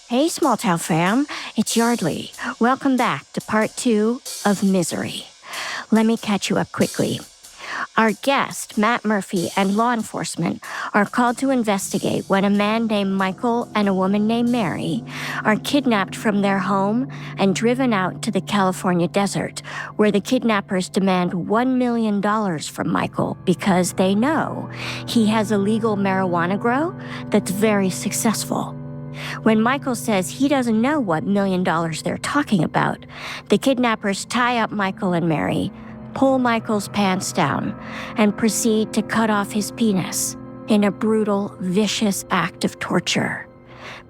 Hey, Small Town fam, it's Yardley. Welcome back to part 2 of Misery. Let me catch you up quickly. Our guest, Matt Murphy, and law enforcement are called to investigate when a man named Michael and a woman named Mary are kidnapped from their home and driven out to the California desert, where the kidnappers demand $1 million from Michael because they know he has a legal marijuana grow that's very successful. When Michael says he doesn't know what $1 million they're talking about, the kidnappers tie up Michael and Mary, pull Michael's pants down, and proceed to cut off his penis in a brutal, vicious act of torture.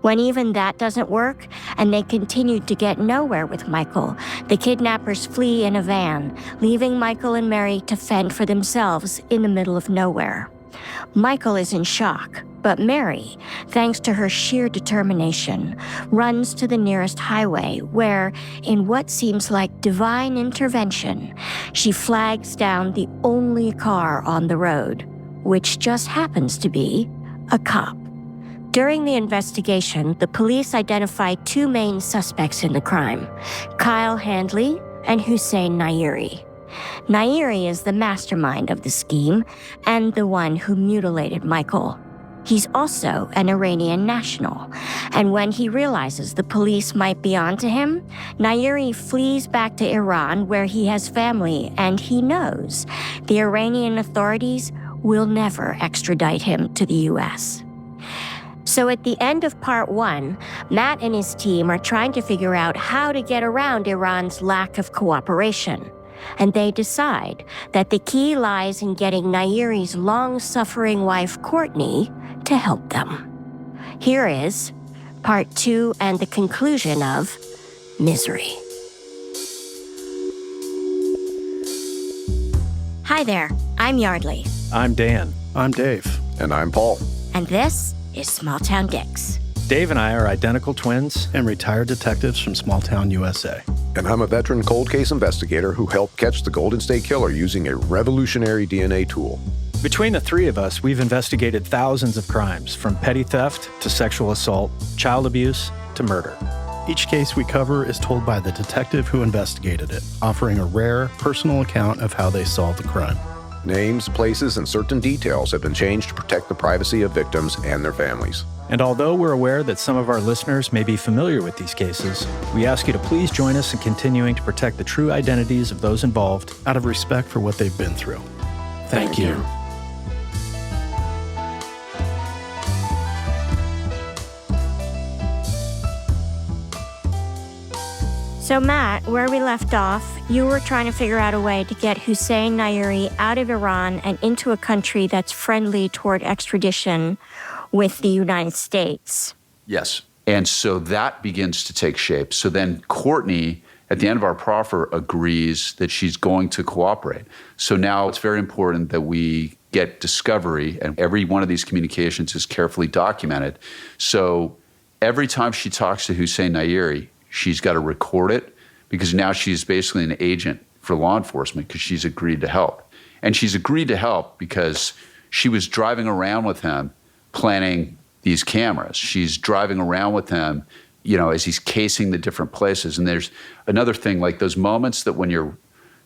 When even that doesn't work, and they continue to get nowhere with Michael, the kidnappers flee in a van, leaving Michael and Mary to fend for themselves in the middle of nowhere. Michael is in shock, but Mary, thanks to her sheer determination, runs to the nearest highway where, in what seems like divine intervention, she flags down the only car on the road, which just happens to be a cop. During the investigation, the police identified 2 main suspects in the crime, Kyle Handley and Hussein Nairi. Nairi is the mastermind of the scheme and the one who mutilated Michael. He's also an Iranian national, and when he realizes the police might be onto him, Nairi flees back to Iran where he has family, and he knows the Iranian authorities will never extradite him to the U.S. So at the end of part 1, Matt and his team are trying to figure out how to get around Iran's lack of cooperation. And they decide that the key lies in getting Nairi's long-suffering wife, Courtney, to help them. Here is part 2 and the conclusion of Misery. Hi there, I'm Yardley. I'm Dan. I'm Dave. And I'm Paul. And this is Small Town Dicks. Dave and I are identical twins And retired detectives from Small Town, USA. And I'm a veteran cold case investigator who helped catch the Golden State Killer using a revolutionary DNA tool. Between the 3 of us, we've investigated thousands of crimes, from petty theft to sexual assault, child abuse to murder. Each case we cover is told by the detective who investigated it, offering a rare, personal account of how they solved the crime. Names, places, and certain details have been changed to protect the privacy of victims and their families. And although we're aware that some of our listeners may be familiar with these cases, we ask you to please join us in continuing to protect the true identities of those involved out of respect for what they've been through. Thank you. So Matt, where we left off, you were trying to figure out a way to get Hussein Nairi out of Iran and into a country that's friendly toward extradition with the United States. Yes. And so that begins to take shape. So then Courtney, at the end of our proffer, agrees that she's going to cooperate. So now it's very important that we get discovery, and every one of these communications is carefully documented. So every time she talks to Hussein Nairi, she's got to record it, because now she's basically an agent for law enforcement because she's agreed to help. And she's agreed to help because she was driving around with him planning these cameras. She's driving around with him, as he's casing the different places. And there's another thing, like those moments that when you're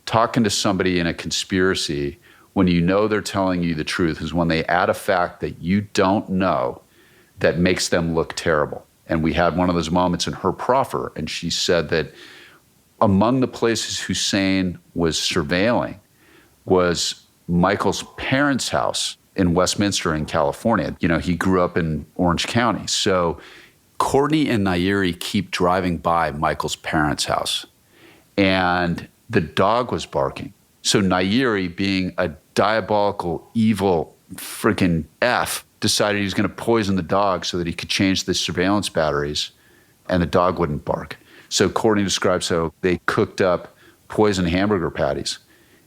talking to somebody in a conspiracy, when you know they're telling you the truth, is when they add a fact that you don't know that makes them look terrible. And we had one of those moments in her proffer, and she said that among the places Hussein was surveilling was Michael's parents' house in Westminster in California. He grew up in Orange County. So Courtney and Nairi keep driving by Michael's parents' house, and the dog was barking. So Nairi, being a diabolical, evil freaking F, decided he was going to poison the dog so that he could change the surveillance batteries and the dog wouldn't bark. So Courtney describes how they cooked up poison hamburger patties,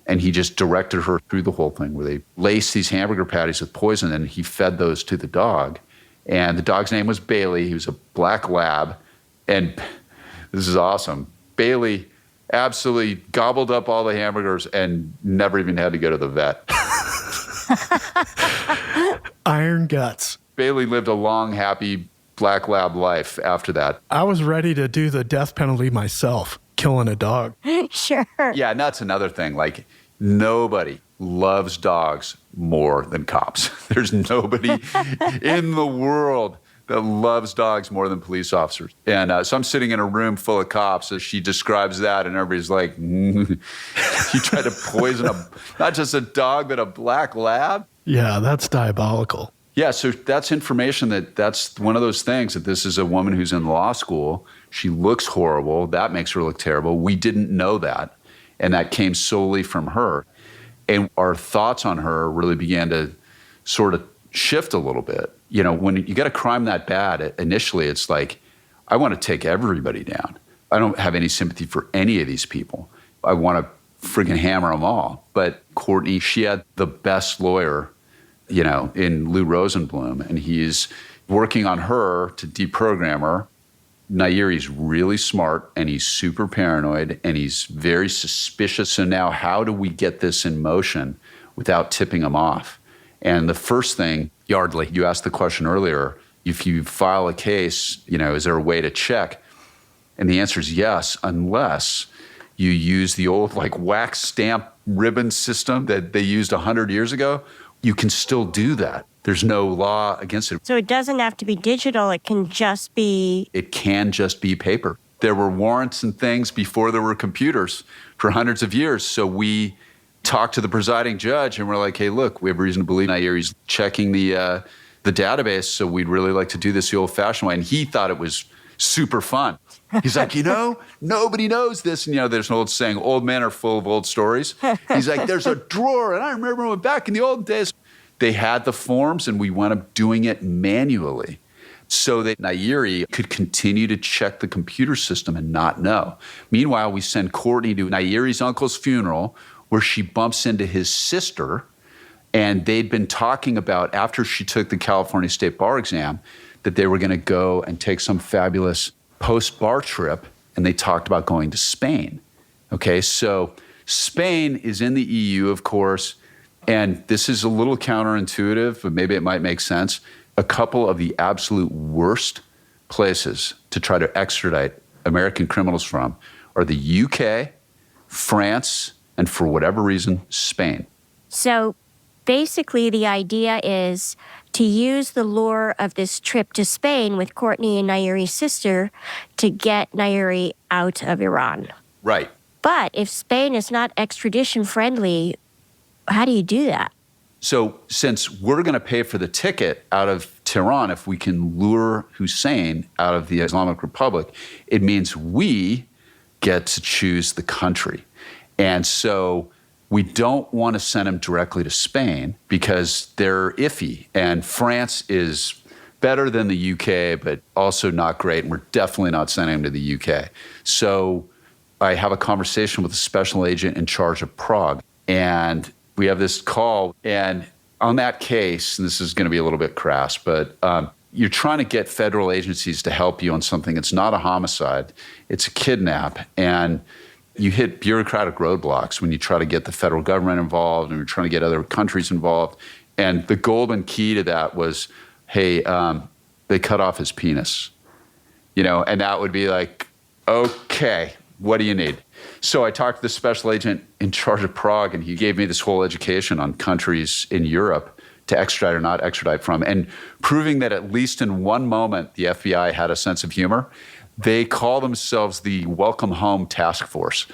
and he just directed her through the whole thing, where they laced these hamburger patties with poison and he fed those to the dog. And the dog's name was Bailey. He was a black lab. And this is awesome. Bailey absolutely gobbled up all the hamburgers and never even had to go to the vet. Iron guts. Bailey lived a long, happy black lab life after that. I was ready to do the death penalty myself, killing a dog. Sure. Yeah, and that's another thing. Like, nobody loves dogs more than cops. There's nobody in the world that loves dogs more than police officers. And so I'm sitting in a room full of cops as she describes that, and everybody's like, you tried to poison not just a dog, but a black lab? Yeah, that's diabolical. Yeah, so that's information that's one of those things that this is a woman who's in law school. She looks horrible. That makes her look terrible. We didn't know that, and that came solely from her. And our thoughts on her really began to sort of shift a little bit. You know, when you got a crime that bad, initially it's like, I want to take everybody down. I don't have any sympathy for any of these people. I want to friggin' hammer them all. But Courtney, she had the best lawyer, you know, in Lou Rosenblum, and he's working on her to deprogram her. Nairi's really smart, and he's super paranoid, and he's very suspicious. So now how do we get this in motion without tipping him off? And the first thing, Yardley, you asked the question earlier, if you file a case, you know, is there a way to check? And the answer is yes, unless you use the old like wax stamp ribbon system that they used 100 years ago. You can still do that. There's no law against it. So it doesn't have to be digital. It can just be... It can just be paper. There were warrants and things before there were computers for hundreds of years. So we talked to the presiding judge and we're like, hey, look, we have reason to believe Nairi's checking the database. So we'd really like to do this the old fashioned way. And he thought it was super fun. He's like, you know, nobody knows this. And, you know, there's an old saying, old men are full of old stories. He's like, there's a drawer. And I remember when back in the old days, they had the forms and we wound up doing it manually so that Nairi could continue to check the computer system and not know. Meanwhile, we send Courtney to Nairi's uncle's funeral where she bumps into his sister. And they'd been talking about, after she took the California State Bar exam, that they were going to go and take some fabulous post-bar trip, and they talked about going to Spain. Okay, so Spain is in the EU, of course, and this is a little counterintuitive, but maybe it might make sense. A couple of the absolute worst places to try to extradite American criminals from are the UK, France, and for whatever reason, Spain. So basically the idea is to use the lure of this trip to Spain with Courtney and Nairi's sister to get Nairi out of Iran. Right. But if Spain is not extradition friendly, how do you do that? So since we're going to pay for the ticket out of Tehran, if we can lure Hussein out of the Islamic Republic, it means we get to choose the country. And so we don't want to send him directly to Spain because they're iffy. And France is better than the UK, but also not great. And we're definitely not sending him to the UK. So I have a conversation with a special agent in charge of Prague. And we have this call. And on that case, and this is going to be a little bit crass, but you're trying to get federal agencies to help you on something. It's not a homicide. It's a kidnap. And you hit bureaucratic roadblocks when you try to get the federal government involved and you're trying to get other countries involved. And the golden key to that was, hey, they cut off his penis. You know, and that would be like, okay, what do you need? So I talked to the special agent in charge of Prague, and he gave me this whole education on countries in Europe to extradite or not extradite from, and proving that at least in one moment the FBI had a sense of humor. They call themselves the Welcome Home Task Force.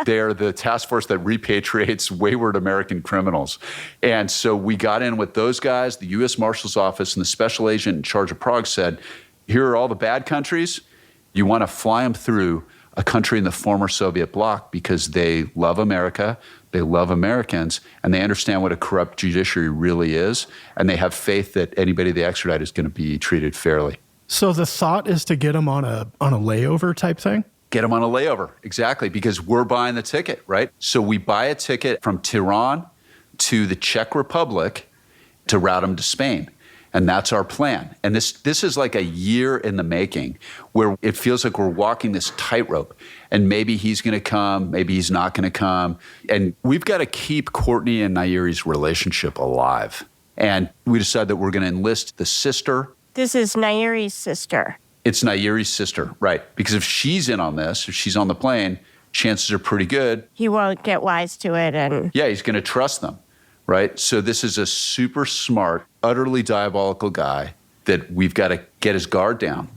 They're the task force that repatriates wayward American criminals. And so we got in with those guys. The U.S. Marshal's Office and the special agent in charge of Prague said, here are all the bad countries. You want to fly them through a country in the former Soviet bloc because they love America, they love Americans, and they understand what a corrupt judiciary really is, and they have faith that anybody they extradite is going to be treated fairly. So the thought is to get them on a layover type thing? Get them on a layover, exactly, because we're buying the ticket, right? So we buy a ticket from Tehran to the Czech Republic to route them to Spain. And that's our plan. And this is like a year in the making where it feels like we're walking this tightrope. And maybe he's going to come, maybe he's not going to come. And we've got to keep Courtney and Nairi's relationship alive. And we decided that we're going to enlist the sister This is Nairi's sister. It's Nairi's sister, right. Because if she's in on this, if she's on the plane, chances are pretty good. He won't get wise to it and... Yeah, he's going to trust them, right? So this is a super smart, utterly diabolical guy that we've got to get his guard down.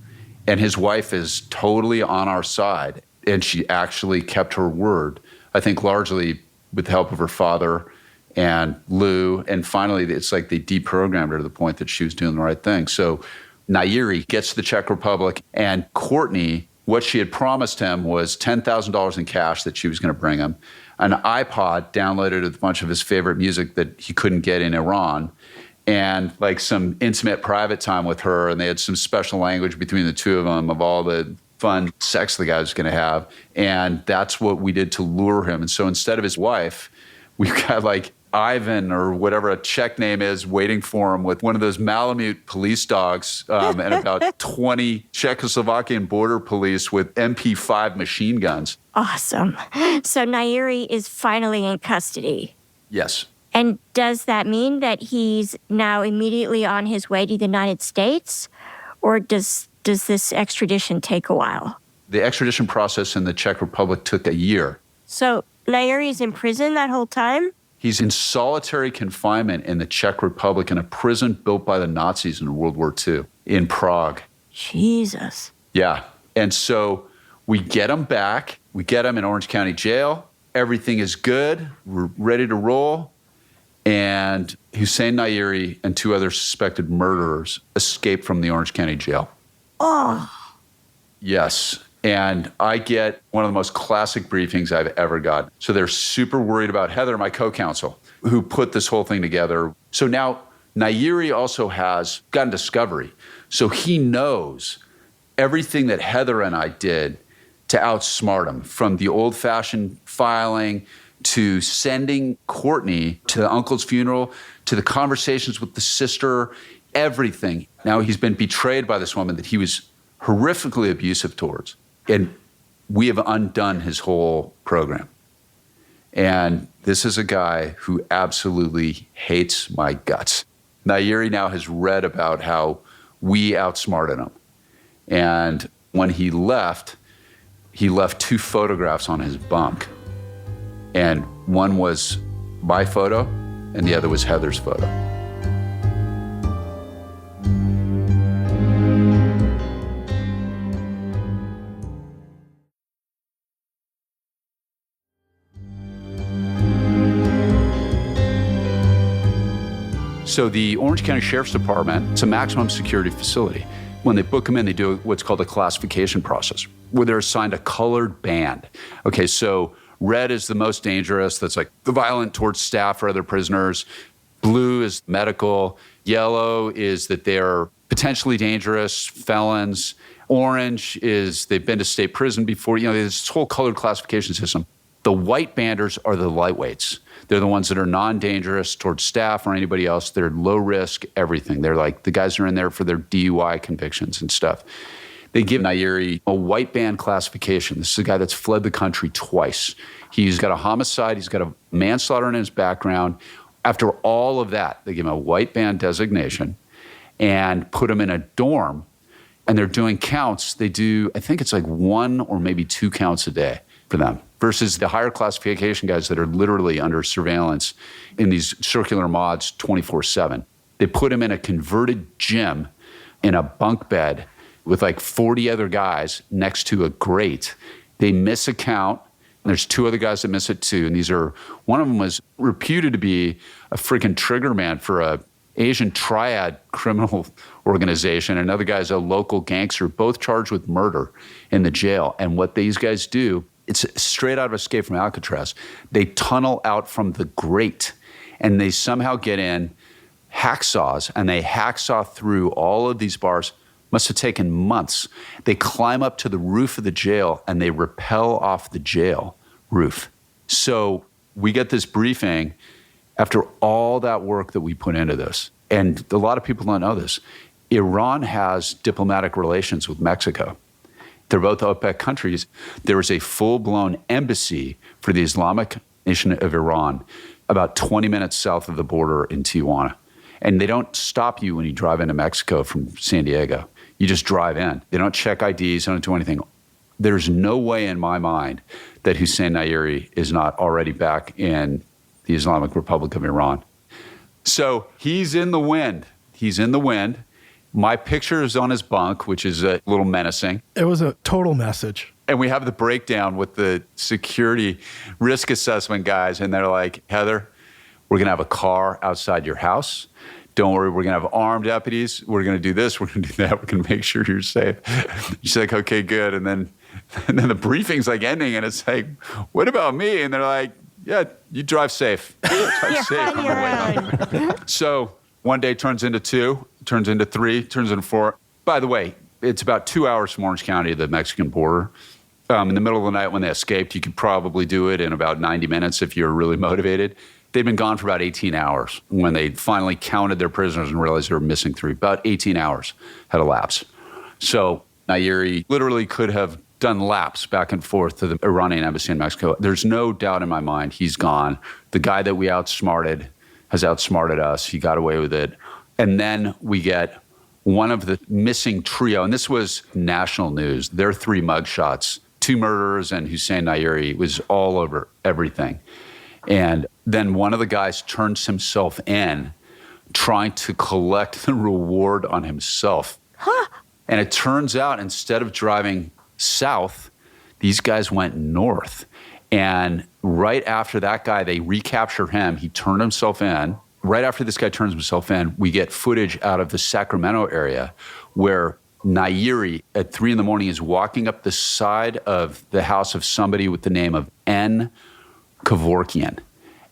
And his wife is totally on our side. And she actually kept her word, I think largely with the help of her father and Lou. And finally, it's like they deprogrammed her to the point that she was doing the right thing. So Nairi gets to the Czech Republic, and Courtney, what she had promised him was $10,000 in cash that she was going to bring him, an iPod downloaded with a bunch of his favorite music that he couldn't get in Iran, and like some intimate private time with her. And they had some special language between the two of them of all the fun sex the guy was going to have. And that's what we did to lure him. And so instead of his wife, we've got like Ivan or whatever a Czech name is waiting for him with one of those Malamute police dogs and about 20 Czechoslovakian border police with MP5 machine guns. Awesome. So Nairi is finally in custody. Yes. And does that mean that he's now immediately on his way to the United States? Or does this extradition take a while? The extradition process in the Czech Republic took a year. So Nairi's in prison that whole time? He's in solitary confinement in the Czech Republic in a prison built by the Nazis in World War II in Prague. Jesus. Yeah. And so we get him back. We get him in Orange County Jail. Everything is good. We're ready to roll. And Hussein Nairi and two other suspected murderers escape from the Orange County Jail. Oh. Yes. And I get one of the most classic briefings I've ever got. So they're super worried about Heather, my co-counsel, who put this whole thing together. So now Nairi also has gotten discovery. So he knows everything that Heather and I did to outsmart him, from the old-fashioned filing to sending Courtney to the uncle's funeral, to the conversations with the sister, everything. Now he's been betrayed by this woman that he was horrifically abusive towards. And we have undone his whole program. And this is a guy who absolutely hates my guts. Nairi now has read about how we outsmarted him. And when he left two photographs on his bunk. And one was my photo, and the other was Heather's photo. So the Orange County Sheriff's Department, it's a maximum security facility. When they book them in, they do what's called a classification process, where they're assigned a colored band. Okay, so red is the most dangerous. That's like the violent towards staff or other prisoners. Blue is medical. Yellow is that they're potentially dangerous, felons. Orange is they've been to state prison before. You know, there's this whole colored classification system. The white banders are the lightweights. They're the ones that are non-dangerous towards staff or anybody else. They're low risk, everything. They're like the guys who are in there for their DUI convictions and stuff. They give Nairi a white band classification. This is a guy that's fled the country twice. He's got a homicide. He's got a manslaughter in his background. After all of that, they give him a white band designation and put him in a dorm. And they're doing counts. They do, I think it's like 1 or maybe 2 counts a day for them, versus the higher classification guys that are literally under surveillance in these circular mods 24/7. They put him in a converted gym in a bunk bed with like 40 other guys next to a grate. They miss a count. And there's 2 other guys that miss it too. And one of them was reputed to be a freaking trigger man for a Asian triad criminal organization. Another guy's a local gangster, both charged with murder in the jail. And what these guys do, it's straight out of Escape from Alcatraz. They tunnel out from the grate, and they somehow get in hacksaws, and they hacksaw through all of these bars. Must have taken months. They climb up to the roof of the jail, and they rappel off the jail roof. So we get this briefing after all that work that we put into this. And a lot of people don't know this. Iran has diplomatic relations with Mexico. They're both OPEC countries. There is a full-blown embassy for the Islamic Nation of Iran about 20 minutes south of the border in Tijuana. And they don't stop you when you drive into Mexico from San Diego. You just drive in. They don't check IDs, they don't do anything. There's no way in my mind that Hussein Nayeri is not already back in the Islamic Republic of Iran. So he's in the wind. He's in the wind. My picture is on his bunk, which is a little menacing. It was a total message. And we have the breakdown with the security risk assessment guys, and they're like, Heather, we're going to have a car outside your house. Don't worry, we're going to have armed deputies. We're going to do this, we're going to do that. We're going to make sure you're safe. She's like, okay, good. And then the briefing's like ending, and it's like, what about me? And they're like, yeah, you drive safe. Drive safe on the way home. So one day turns into 2, turns into 3, turns into 4. By the way, it's about 2 hours from Orange County to the Mexican border. In the middle of the night when they escaped, you could probably do it in about 90 minutes if you're really motivated. They'd been gone for about 18 hours when they finally counted their prisoners and realized they were missing 3. About 18 hours had elapsed. So Nayeri literally could have done laps back and forth to the Iranian embassy in Mexico. There's no doubt in my mind he's gone. The guy that we outsmarted has outsmarted us. He got away with it. And then we get one of the missing trio, and this was national news. Their 3 mugshots, 2 murderers and Hussein Nayeri, was all over everything. And then one of the guys turns himself in, trying to collect the reward on himself. And it turns out instead of driving south, these guys went north. And right after that guy, they recapture him. He turned himself in. Right after this guy turns himself in, we get footage out of the Sacramento area where Nayeri at 3 a.m. is walking up the side of the house of somebody with the name of N. Kevorkian.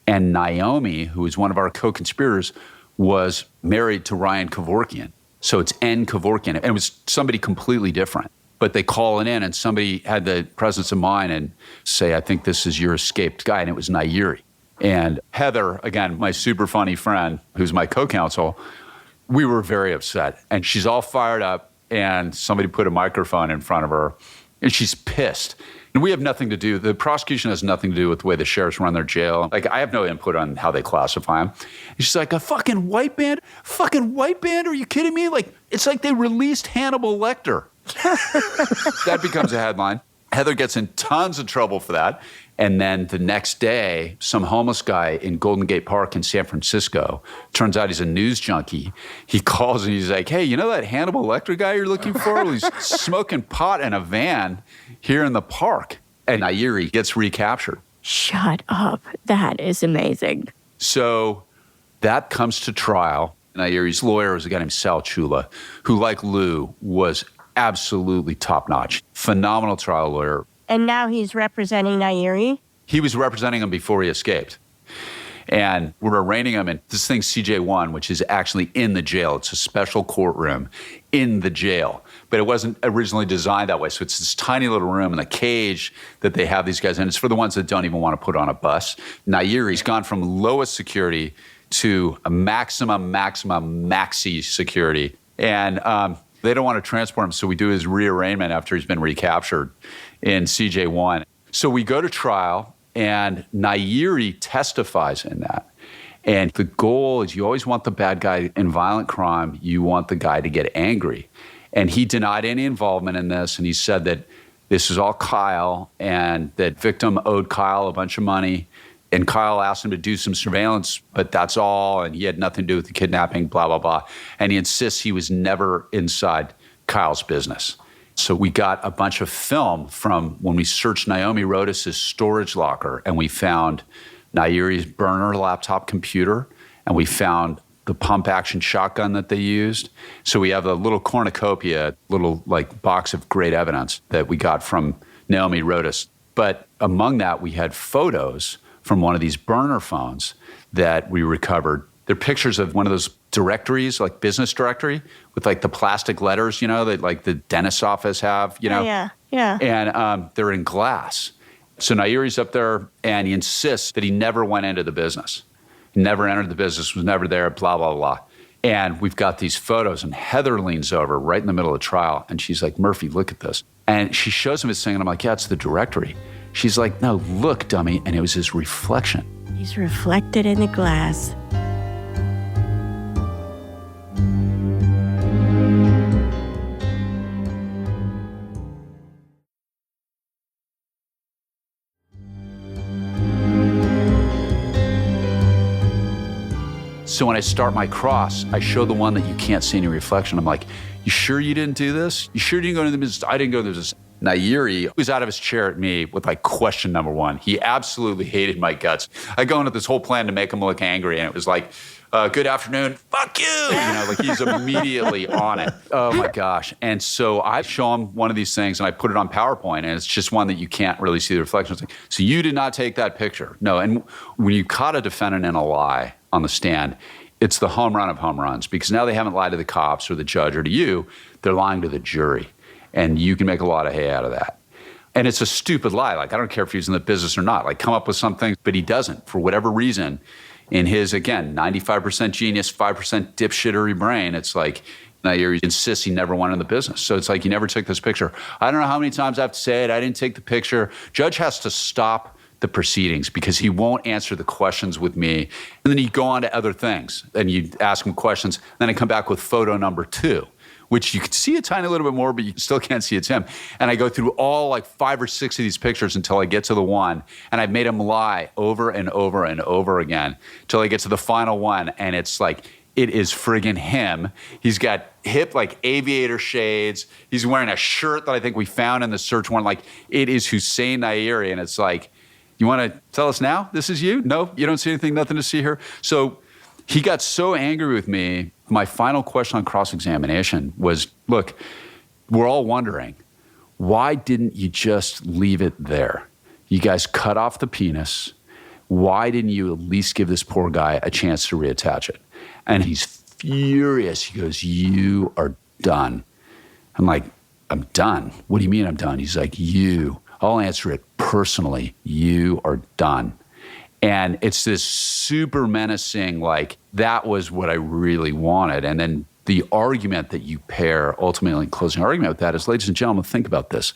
And Naomi, who is one of our co-conspirators, was married to Ryan Kevorkian. So it's N. Kevorkian. And it was somebody completely different. But they call it in, and somebody had the presence of mind and say, I think this is your escaped guy. And it was Nayeri. And Heather, again, my super funny friend, who's my co-counsel, we were very upset. And she's all fired up, and somebody put a microphone in front of her, and she's pissed. And we have nothing to do, the prosecution has nothing to do with the way the sheriffs run their jail. Like, I have no input on how they classify them. And she's like, a fucking white band? Fucking white band? Are you kidding me? Like, it's like they released Hannibal Lecter. That becomes a headline. Heather gets in tons of trouble for that. And then the next day, some homeless guy in Golden Gate Park in San Francisco, turns out he's a news junkie. He calls and he's like, hey, you know that Hannibal Lecter guy you're looking for? Well, he's smoking pot in a van here in the park. And Nayeri gets recaptured. Shut up. That is amazing. So that comes to trial. Nayeri's lawyer was a guy named Sal Chula, who, like Lou, was absolutely top-notch. Phenomenal trial lawyer. And now he's representing Nayeri? He was representing him before he escaped. And we're arraigning him in this thing's CJ1, which is actually in the jail. It's a special courtroom in the jail. But it wasn't originally designed that way. So it's this tiny little room in the cage that they have these guys in. It's for the ones that don't even want to put on a bus. Nayeri's gone from lowest security to a maxi security. And they don't want to transport him, so we do his rearrangement after he's been recaptured in CJ1. So we go to trial, and Nayeri testifies in that. And the goal is you always want the bad guy in violent crime. You want the guy to get angry. And he denied any involvement in this, and he said that this is all Kyle, and that victim owed Kyle a bunch of money. And Kyle asked him to do some surveillance, but that's all. And he had nothing to do with the kidnapping, blah, blah, blah. And he insists he was never inside Kyle's business. So we got a bunch of film from when we searched Naomi Rodas' storage locker, and we found Nayeri's burner laptop computer, and we found the pump action shotgun that they used. So we have a little cornucopia, little like box of great evidence that we got from Naomi Rodas. But among that, we had photos from one of these burner phones that we recovered. They're pictures of one of those directories, like business directory, with like the plastic letters, you know, that like the dentist's office have, you know? Yeah. And they're in glass. So Nayeri's up there, and he insists that he never went into the business. He never entered the business, was never there, blah, blah, blah. And we've got these photos, and Heather leans over right in the middle of the trial, and she's like, Murphy, look at this. And she shows him this thing, and I'm like, yeah, it's the directory. She's like, no, look, dummy. And it was his reflection. He's reflected in the glass. So when I start my cross, I show the one that you can't see any reflection. I'm like, you sure you didn't do this? You sure you didn't go to the business? I didn't go to the business. Nairi was out of his chair at me with like question number one. He absolutely hated my guts. I go into this whole plan to make him look angry, and it was like, good afternoon, fuck you. You know, like he's immediately on it. Oh my gosh. And so I show him one of these things and I put it on PowerPoint, and it's just one that you can't really see the reflection. It's like, so you did not take that picture. No. And when you caught a defendant in a lie on the stand, it's the home run of home runs, because now they haven't lied to the cops or the judge or to you. They're lying to the jury. And you can make a lot of hay out of that. And it's a stupid lie. Like, I don't care if he's in the business or not. Like, come up with something, but he doesn't. For whatever reason, in his, again, 95% genius, 5% dipshittery brain, it's like, Nairi insists he never went in the business. So it's like, you never took this picture. I don't know how many times I have to say it. I didn't take the picture. Judge has to stop the proceedings because he won't answer the questions with me. And then he'd go on to other things. And you'd ask him questions. Then I'd come back with photo number 2. Which you can see a tiny little bit more, but you still can't see it's him. And I go through all like 5 or 6 of these pictures until I get to the one. And I've made him lie over and over and over again until I get to the final one. And it's like, it is friggin' him. He's got hip like aviator shades. He's wearing a shirt that I think we found in the search warrant. Like, it is Hussein Nairi. And it's like, you want to tell us now? This is you? No, you don't see anything, nothing to see here. So he got so angry with me. My final question on cross-examination was, look, we're all wondering, why didn't you just leave it there? You guys cut off the penis. Why didn't you at least give this poor guy a chance to reattach it? And he's furious. He goes, you are done. I'm like, I'm done? What do you mean I'm done? He's like, I'll answer it personally. You are done. And it's this super menacing, like, that was what I really wanted. And then the argument that you pair, ultimately in closing argument with that is, ladies and gentlemen, think about this.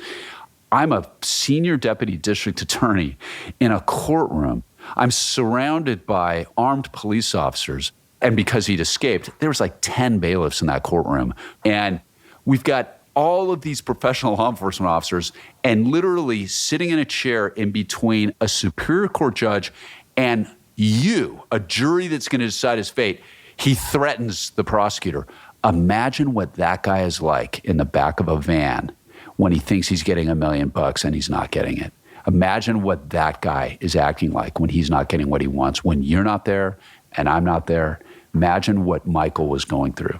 I'm a senior deputy district attorney in a courtroom. I'm surrounded by armed police officers. And because he'd escaped, there was like 10 bailiffs in that courtroom. And we've got all of these professional law enforcement officers and literally sitting in a chair in between a superior court judge and you, a jury that's going to decide his fate. He threatens the prosecutor. Imagine what that guy is like in the back of a van when he thinks he's getting $1 million and he's not getting it. Imagine what that guy is acting like when he's not getting what he wants, when you're not there and I'm not there. Imagine what Michael was going through.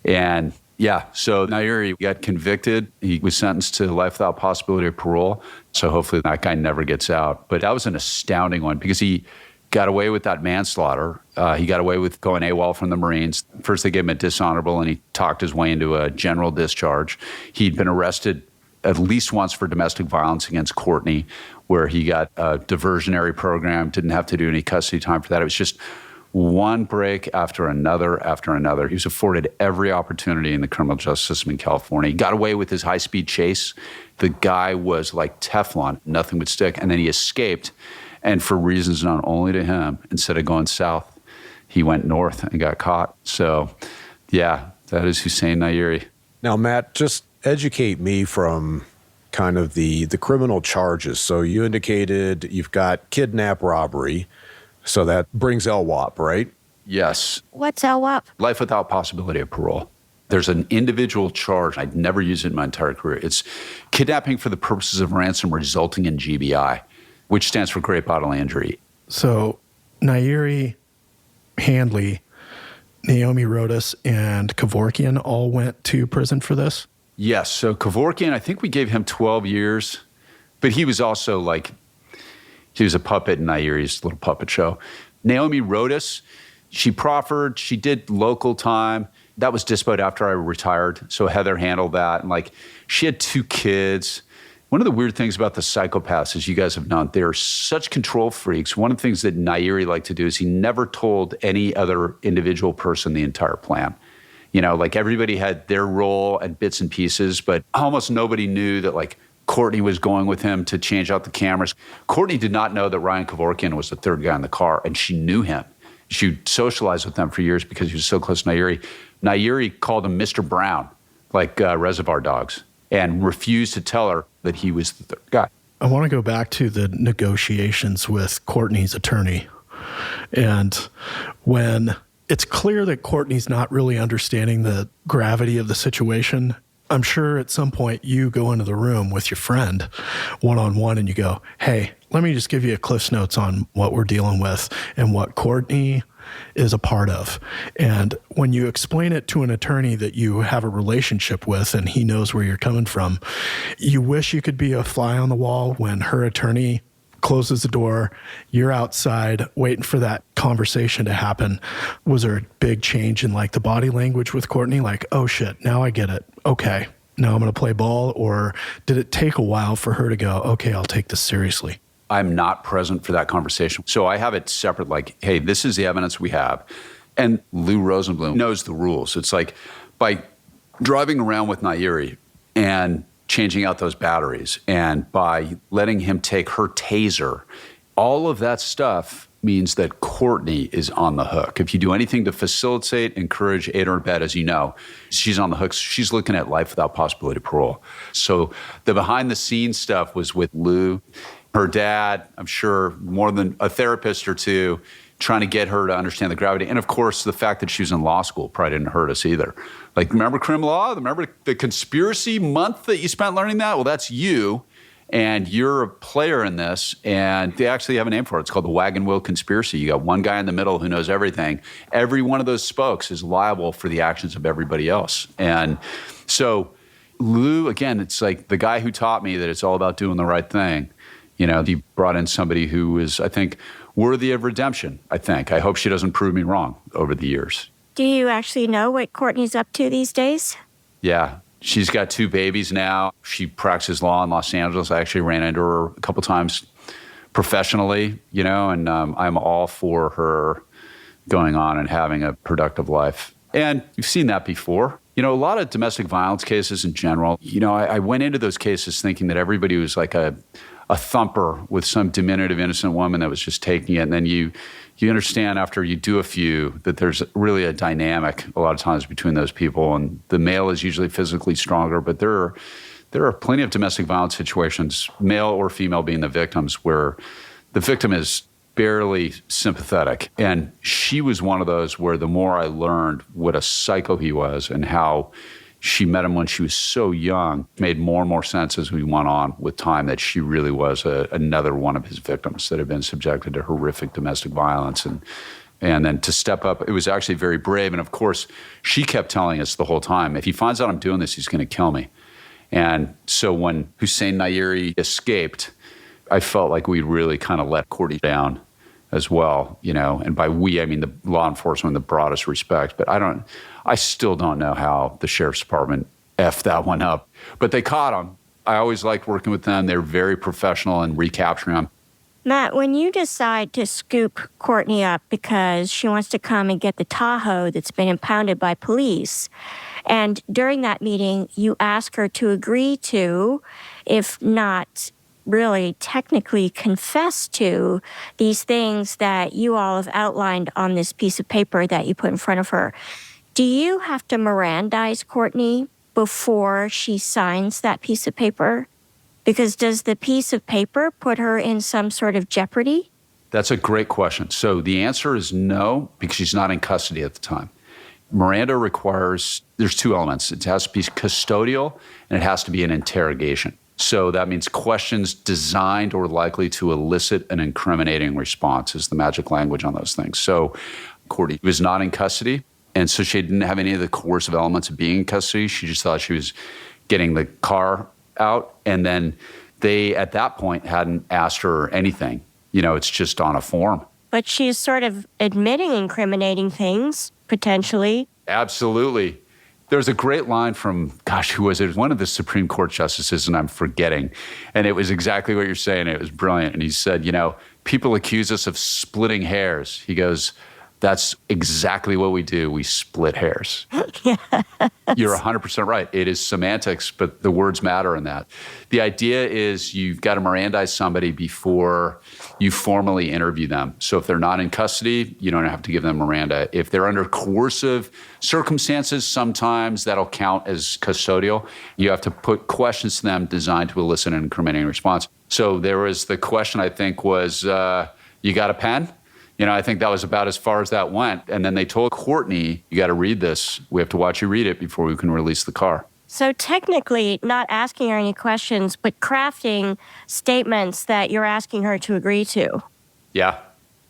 And yeah, so Nairi got convicted. He was sentenced to life without possibility of parole. So hopefully that guy never gets out. But that was an astounding one because he got away with that manslaughter. He got away with going AWOL from the Marines. First they gave him a dishonorable and he talked his way into a general discharge. He'd been arrested at least once for domestic violence against Courtney, where he got a diversionary program, didn't have to do any custody time for that. It was just one break after another after another. He was afforded every opportunity in the criminal justice system in California. He got away with his high-speed chase. The guy was like Teflon. Nothing would stick. And then he escaped. And for reasons known only to him, instead of going south, he went north and got caught. So, yeah, that is Hussein Nairi. Now, Matt, just educate me from kind of the criminal charges. So you indicated you've got kidnap, robbery. So that brings LWOP, right? Yes. What's LWOP? Life without possibility of parole. There's an individual charge. I'd never used it in my entire career. It's kidnapping for the purposes of ransom resulting in GBI, which stands for great bodily injury. So Nairi, Handley, Naomi Rodas, and Kevorkian all went to prison for this? Yes. So Kevorkian, I think we gave him 12 years, but he was also like, he was a puppet in Nairi's little puppet show. Naomi Rodas, she proffered, she did local time. That was dispoed after I retired. So Heather handled that. And like, she had 2 kids. One of the weird things about the psychopaths, as you guys have known, they're such control freaks. One of the things that Nairi liked to do is he never told any other individual person the entire plan. You know, like everybody had their role and bits and pieces, but almost nobody knew that like Courtney was going with him to change out the cameras. Courtney did not know that Ryan Kevorkian was the third guy in the car, and she knew him. She socialized with them for years because he was so close to Nairi. Nairi called him Mr. Brown, like Reservoir Dogs, and refused to tell her that he was the third guy. I want to go back to the negotiations with Courtney's attorney. And when It's clear that Courtney's not really understanding the gravity of the situation. I'm sure at some point you go into the room with your friend one-on-one and you go, hey, let me just give you a Cliff's Notes on what we're dealing with and what Courtney is a part of. And when you explain it to an attorney that you have a relationship with and he knows where you're coming from, you wish you could be a fly on the wall when her attorney closes the door, you're outside waiting for that conversation to happen. Was there a big change in like the body language with Courtney? Like, oh shit, now I get it. Okay, now I'm going to play ball. Or did it take a while for her to go, okay, I'll take this seriously? I'm not present for that conversation. So I have it separate, like, hey, this is the evidence we have. And Lou Rosenblum knows the rules. It's like by driving around with Nairi and changing out those batteries and by letting him take her taser, all of that stuff means that Courtney is on the hook. If you do anything to facilitate, encourage, aid, or abet, as you know, she's on the hook. She's looking at life without possibility of parole. So the behind-the-scenes stuff was with Lou. Her dad, I'm sure more than a therapist or two, trying to get her to understand the gravity. And of course, the fact that she was in law school probably didn't hurt us either. Like, remember crim law? Remember the conspiracy month that you spent learning that? Well, that's you, and you're a player in this, and they actually have a name for it. It's called the wagon wheel conspiracy. You got one guy in the middle who knows everything. Every one of those spokes is liable for the actions of everybody else. And so Lou, again, it's like the guy who taught me that it's all about doing the right thing. You know, he brought in somebody who is, I think, worthy of redemption, I think. I hope she doesn't prove me wrong over the years. Do you actually know what Courtney's up to these days? Yeah. She's got 2 babies now. She practices law in Los Angeles. I actually ran into her a couple times professionally, you know, and I'm all for her going on and having a productive life. And you've seen that before. You know, a lot of domestic violence cases in general, you know, I went into those cases thinking that everybody was like a thumper with some diminutive innocent woman that was just taking it. And then you understand after you do a few that there's really a dynamic a lot of times between those people. And the male is usually physically stronger, but there are plenty of domestic violence situations, male or female being the victims, where the victim is barely sympathetic. And she was one of those where the more I learned what a psycho he was and how she met him when she was so young, made more and more sense as we went on with time that she really was another one of his victims that had been subjected to horrific domestic violence. And then to step up, it was actually very brave. And of course, she kept telling us the whole time, if he finds out I'm doing this, he's going to kill me. And so when Hussein Nairi escaped, I felt like we really kind of let Courtney down as well, you know, and by we, I mean the law enforcement in the broadest respect. But I still don't know how the sheriff's department effed that one up. But they caught him. I always liked working with them. They're very professional in recapturing him. Matt, when you decide to scoop Courtney up because she wants to come and get the Tahoe that's been impounded by police, and during that meeting, you ask her to agree to, if not really technically confess to, these things that you all have outlined on this piece of paper that you put in front of her. Do you have to Mirandize Courtney before she signs that piece of paper? Because does the piece of paper put her in some sort of jeopardy? That's a great question. So the answer is no, because she's not in custody at the time. Miranda requires, there's 2 elements. It has to be custodial and it has to be an interrogation. So that means questions designed or likely to elicit an incriminating response is the magic language on those things. So Courtney was not in custody, and so she didn't have any of the coercive elements of being in custody. She just thought she was getting the car out, and then they, at that point, hadn't asked her anything. You know, it's just on a form. But she's sort of admitting incriminating things, potentially. Absolutely. There's a great line from, gosh, who was it? It was one of the Supreme Court justices, and I'm forgetting. And it was exactly what you're saying. It was brilliant. And he said, you know, people accuse us of splitting hairs. He goes, that's exactly what we do. We split hairs. Yes. You're 100% right. It is semantics, but the words matter in that. The idea is you've got to Mirandize somebody before you formally interview them. So if they're not in custody, you don't have to give them Miranda. If they're under coercive circumstances, sometimes that'll count as custodial. You have to put questions to them designed to elicit an incriminating response. So there was the question, I think, was, you got a pen? I think that was about as far as that went. And then they told Courtney, you got to read this. We have to watch you read it before we can release the car. So technically, not asking her any questions, but crafting statements that you're asking her to agree to. Yeah.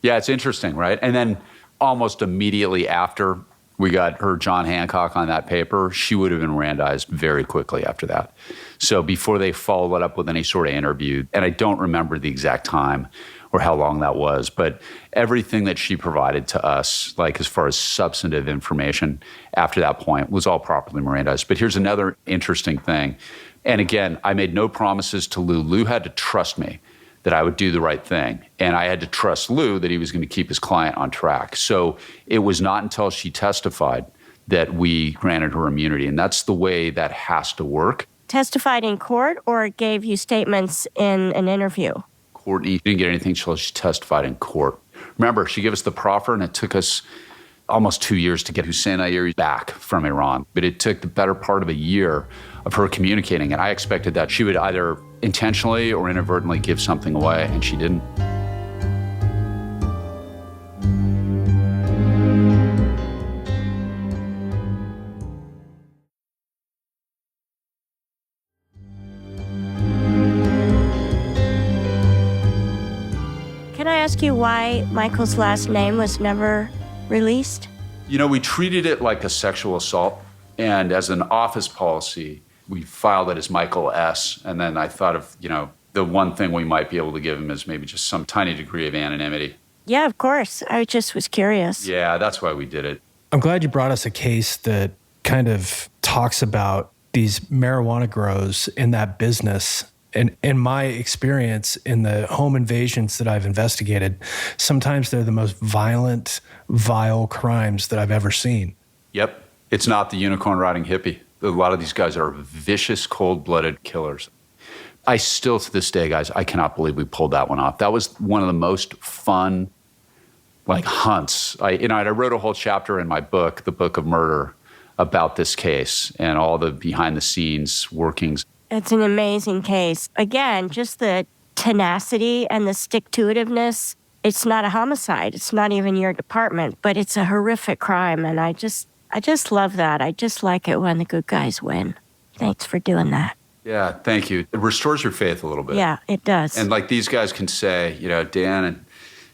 Yeah, it's interesting, right? And then almost immediately after we got her John Hancock on that paper, she would have been Mirandized very quickly after that. So before they followed it up with any sort of interview, and I don't remember the exact time or how long that was, but everything that she provided to us, like as far as substantive information after that point, was all properly Mirandized. But here's another interesting thing. And again, I made no promises to Lou. Lou had to trust me that I would do the right thing. And I had to trust Lou that he was going to keep his client on track. So it was not until she testified that we granted her immunity. And that's the way that has to work. Testified in court or gave you statements in an interview? Courtney didn't get anything until she testified in court. Remember, she gave us the proffer, and it took us almost 2 years to get Hussein Ayeri back from Iran. But it took the better part of a year of her communicating. And I expected that she would either intentionally or inadvertently give something away, and she didn't. Can I ask you why Michael's last name was never released? We treated it like a sexual assault. And as an office policy, we filed it as Michael S. And then I thought of, the one thing we might be able to give him is maybe just some tiny degree of anonymity. Yeah, of course. I just was curious. Yeah, that's why we did it. I'm glad you brought us a case that kind of talks about these marijuana grows in that business. And in my experience in the home invasions that I've investigated, sometimes they're the most violent, vile crimes that I've ever seen. Yep. It's not the unicorn riding hippie. A lot of these guys are vicious, cold-blooded killers. I still, to this day, guys, I cannot believe we pulled that one off. That was one of the most fun, hunts. I wrote a whole chapter in my book, The Book of Murder, about this case and all the behind-the-scenes workings. It's an amazing case. Again, just the tenacity and the stick-to-itiveness. It's not a homicide. It's not even your department, but it's a horrific crime, and I just love that. I just like it when the good guys win. Thanks for doing that. Yeah, thank you. It restores your faith a little bit. Yeah, it does. And these guys can say, Dan and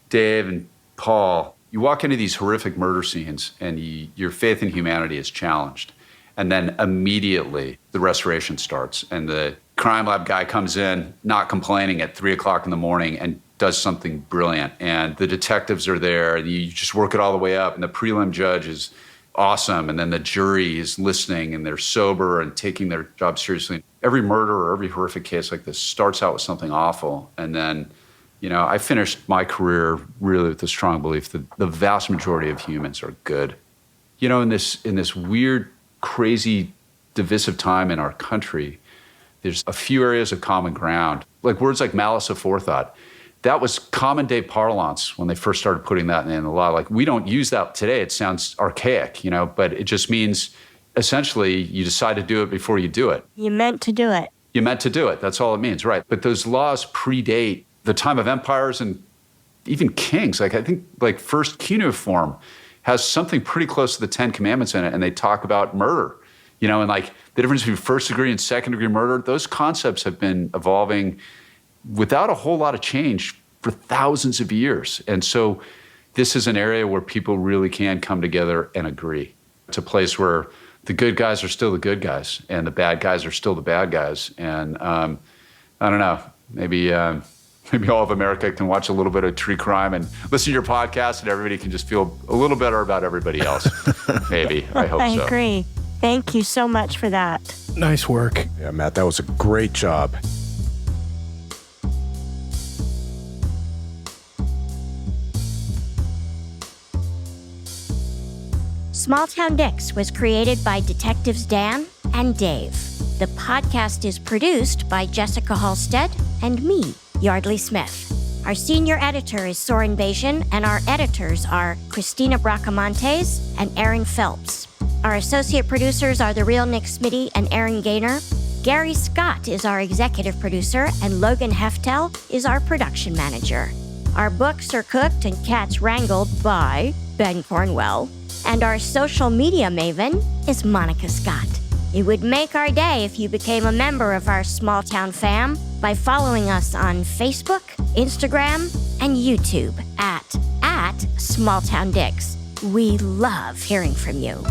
Dave and Paul, you walk into these horrific murder scenes and your faith in humanity is challenged. And then immediately the restoration starts and the crime lab guy comes in, not complaining at 3:00 in the morning and does something brilliant. And the detectives are there and you just work it all the way up. And the prelim judge is awesome. And then the jury is listening and they're sober and taking their job seriously. Every murder or every horrific case like this starts out with something awful. And then, I finished my career really with the strong belief that the vast majority of humans are good. In this weird, crazy, divisive time in our country, there's a few areas of common ground. Words like malice aforethought. That was common day parlance when they first started putting that in the law. We don't use that today. It sounds archaic, but it just means essentially you decide to do it before you do it. You meant to do it. You meant to do it. That's all it means, right? But those laws predate the time of empires and even kings. I think first cuneiform has something pretty close to the 10 Commandments in it, and they talk about murder, and the difference between first degree and second degree murder. Those concepts have been evolving without a whole lot of change for thousands of years. And so this is an area where people really can come together and agree. It's a place where the good guys are still the good guys and the bad guys are still the bad guys. And I don't know, maybe all of America can watch a little bit of true crime and listen to your podcast and everybody can just feel a little better about everybody else. Maybe. I hope so. I agree. Thank you so much for that. Nice work. Yeah, Matt, that was a great job. Small Town Dicks was created by Detectives Dan and Dave. The podcast is produced by Jessica Halstead and me, Yardley Smith. Our senior editor is Soren Bajan, and our editors are Christina Bracamontes and Aaron Phelps. Our associate producers are the real Nick Smitty and Aaron Gaynor. Gary Scott is our executive producer, and Logan Heftel is our production manager. Our books are cooked and cats wrangled by Ben Cornwell. And our social media maven is Monica Scott. It would make our day if you became a member of our small town fam by following us on Facebook, Instagram, and YouTube at Small Town Dicks. We love hearing from you.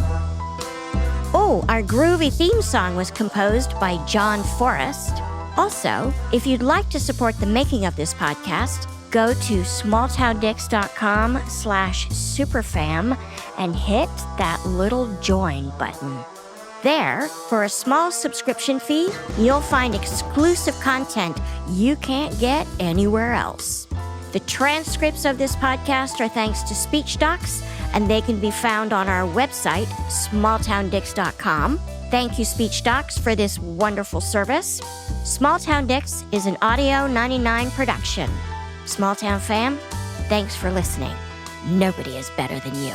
Oh, our groovy theme song was composed by John Forrest. Also, if you'd like to support the making of this podcast, go to smalltowndicks.com/superfam and hit that little join button. There, for a small subscription fee, you'll find exclusive content you can't get anywhere else. The transcripts of this podcast are thanks to Speech Docs, and they can be found on our website, smalltowndicks.com. Thank you, Speech Docs, for this wonderful service. Small Town Dicks is an Audio 99 production. Small Town fam, thanks for listening. Nobody is better than you.